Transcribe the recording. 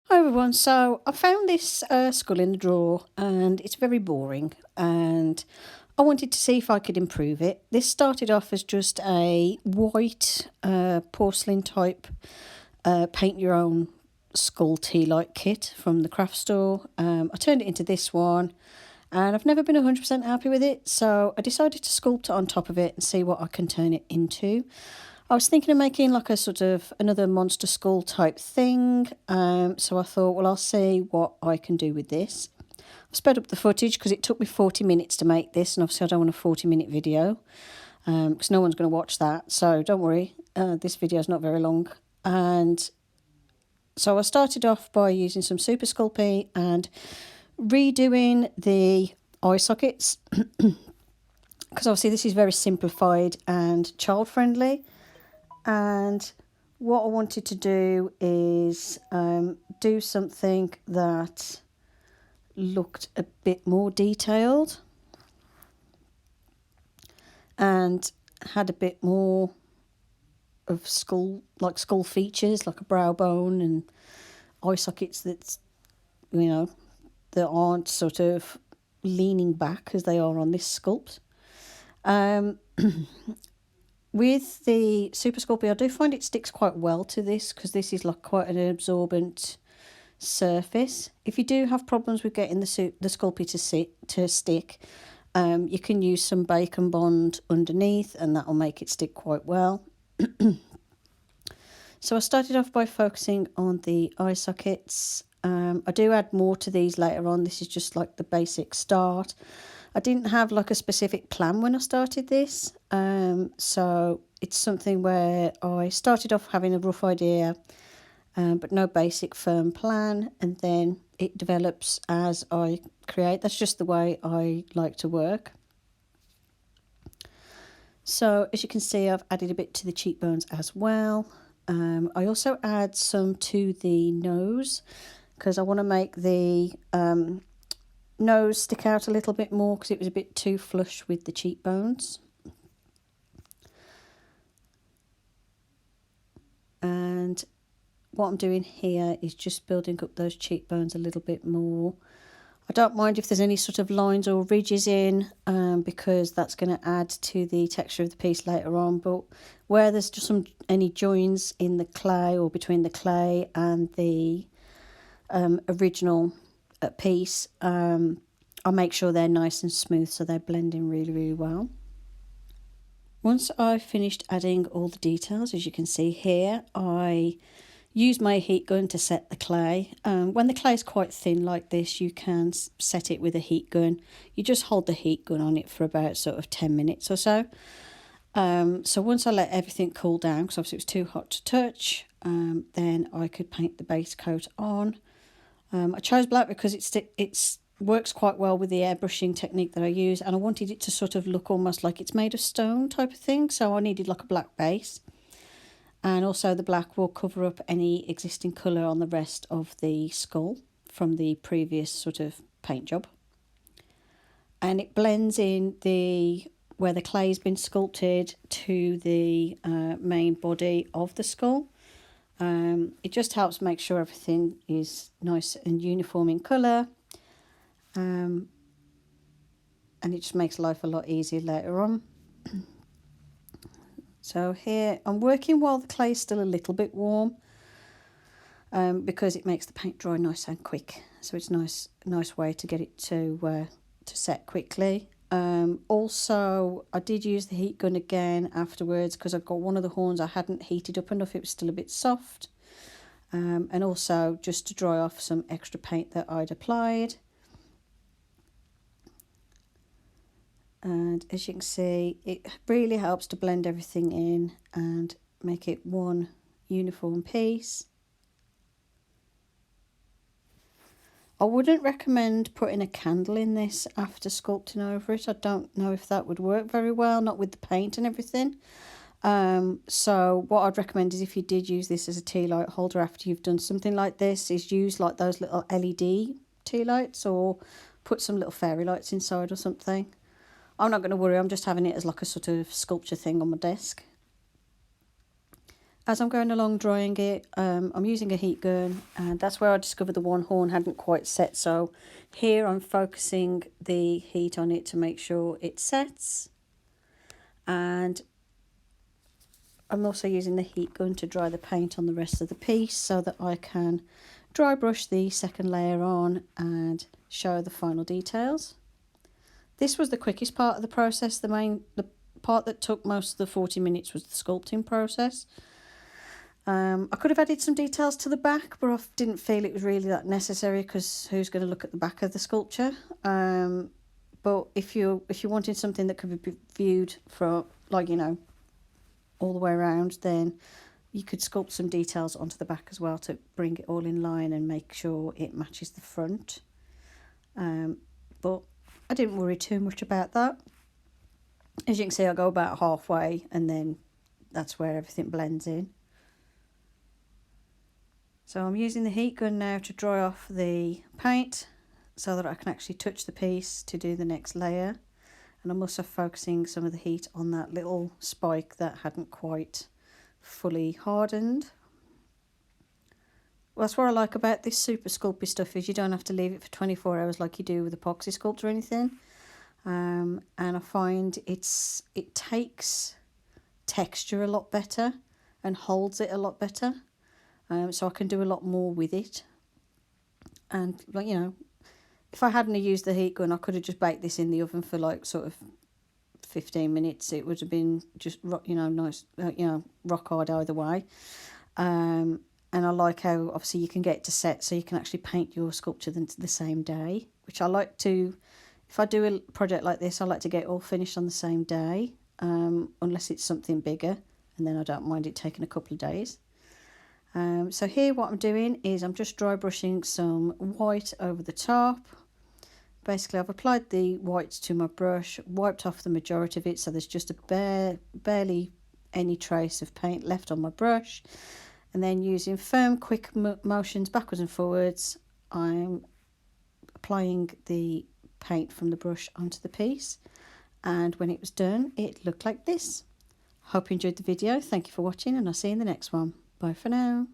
Hi everyone, so I found this skull in the drawer and it's very boring and I wanted to see if I could improve it. This started off as just a white porcelain type paint your own skull tea light kit from the craft store. I turned it into this one and I've never been 100% happy with it, so I decided to sculpt it on top of it and see what I can turn it into. I was thinking of making like a sort of another monster skull type thing, so I thought, well, I'll see what I can do with this. I've sped up the footage because it took me 40 minutes to make this, and obviously I don't want a 40-minute video because no one's going to watch that, so don't worry, this video is not very long. And so I started off by using some Super Sculpey and redoing the eye sockets because obviously this is very simplified and child friendly. And what I wanted to do is do something that looked a bit more detailed and had a bit more of skull features, like a brow bone and eye sockets that aren't sort of leaning back as they are on this sculpt. With the Super Sculpey, I do find it sticks quite well to this because this is like quite an absorbent surface. If you do have problems with getting the Sculpey to stick, you can use some bacon bond underneath and that will make it stick quite well. So I started off by focusing on the eye sockets. I do add more to these later on. This is just like the basic start. I didn't have like a specific plan when I started this, so it's something where I started off having a rough idea, but no basic firm plan, and then it develops as I create. That's just the way I like to work. So as you can see, I've added a bit to the cheekbones as well. I also add some to the nose because I want to make the nose stick out a little bit more because it was a bit too flush with the cheekbones. And what I'm doing here is just building up those cheekbones a little bit more. I don't mind if there's any sort of lines or ridges in because that's going to add to the texture of the piece later on, but where there's just any joins in the clay or between the clay and the original piece, I'll make sure they're nice and smooth so they blend in really, really well. Once I've finished adding all the details, as you can see here, I use my heat gun to set the clay. When the clay is quite thin like this, you can set it with a heat gun. You just hold the heat gun on it for about sort of 10 minutes or so. So once I let everything cool down, because obviously it was too hot to touch, then I could paint the base coat on. I chose black because it's works quite well with the airbrushing technique that I use, and I wanted it to sort of look almost like it's made of stone type of thing, so I needed like a black base. And also the black will cover up any existing colour on the rest of the skull from the previous sort of paint job. And it blends in where the clay's been sculpted to the main body of the skull. It just helps make sure everything is nice and uniform in colour. And it just makes life a lot easier later on. So here I'm working while the clay is still a little bit warm because it makes the paint dry nice and quick. So it's a nice way to get it to set quickly. Also, I did use the heat gun again afterwards because I've got one of the horns I hadn't heated up enough. It was still a bit soft. And also just to dry off some extra paint that I'd applied. And as you can see, it really helps to blend everything in and make it one uniform piece. I wouldn't recommend putting a candle in this after sculpting over it. I don't know if that would work very well, not with the paint and everything. So what I'd recommend is if you did use this as a tea light holder after you've done something like this, is use like those little LED tea lights or put some little fairy lights inside or something. I'm not going to worry, I'm just having it as like a sort of sculpture thing on my desk. As I'm going along drying it, I'm using a heat gun, and that's where I discovered the one horn hadn't quite set. So here I'm focusing the heat on it to make sure it sets, and I'm also using the heat gun to dry the paint on the rest of the piece so that I can dry brush the second layer on and show the final details. This was the quickest part of the process. The part that took most of the 40 minutes was the sculpting process. I could have added some details to the back, but I didn't feel it was really that necessary because who's going to look at the back of the sculpture? But if you wanted something that could be viewed from, like, you know, all the way around, then you could sculpt some details onto the back as well to bring it all in line and make sure it matches the front. But I didn't worry too much about that. As you can see, I go about halfway and then that's where everything blends in. So I'm using the heat gun now to dry off the paint so that I can actually touch the piece to do the next layer. And I'm also focusing some of the heat on that little spike that hadn't quite fully hardened. Well, that's what I like about this super sculpty stuff, is you don't have to leave it for 24 hours like you do with epoxy sculpt or anything. And I find it takes texture a lot better and holds it a lot better. So I can do a lot more with it. And, like, you know, if I hadn't used the heat gun, I could have just baked this in the oven for like sort of 15 minutes. It would have been just, you know, nice, you know, rock hard either way. And I like how obviously you can get it to set so you can actually paint your sculpture the same day, which I like to. If I do a project like this, I like to get it all finished on the same day, unless it's something bigger, and then I don't mind it taking a couple of days. So here what I'm doing is I'm just dry brushing some white over the top. Basically, I've applied the whites to my brush, wiped off the majority of it, so there's just a barely any trace of paint left on my brush. And then using firm, quick motions backwards and forwards, I'm applying the paint from the brush onto the piece. And when it was done, it looked like this. Hope you enjoyed the video. Thank you for watching, and I'll see you in the next one. Bye for now.